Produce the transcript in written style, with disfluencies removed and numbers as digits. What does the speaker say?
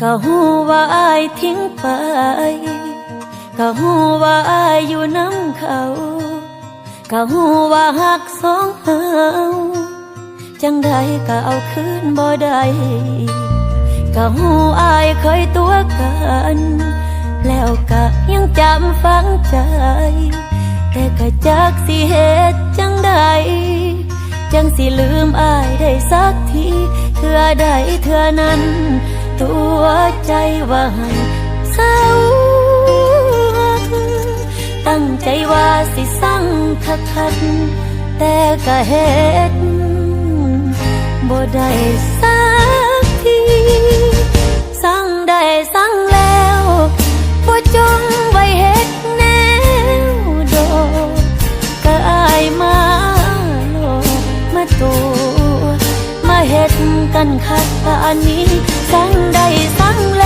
ก็ฮู้ว่าอายทิ้งไปก็ฮู้ว่าอายอยู่น้ำเขาก็ฮู้ว่าหักสองเฮาจังใดก็เอาคืนบ่ได้ก็ฮู้อายเคยตัวกันแล้วก็ยังจำฝังใจแต่ก็จักสิเหตุจังใดจังสิลืมอายได้สักทีเทื่อใดเทื่อนั้นตัวใจว่าให้เศร้าตั้งใจว่าสิสั่งคักๆแต่ก็เฮ็ดบ่ได้สักทีสั่งได้สั่งแล้วบ่จงไว้เฮ็ดแนวโดก็อายมาโลมาตัวมาเฮ็ดกันคักปานนี้สั่งได้สั่งแล้ว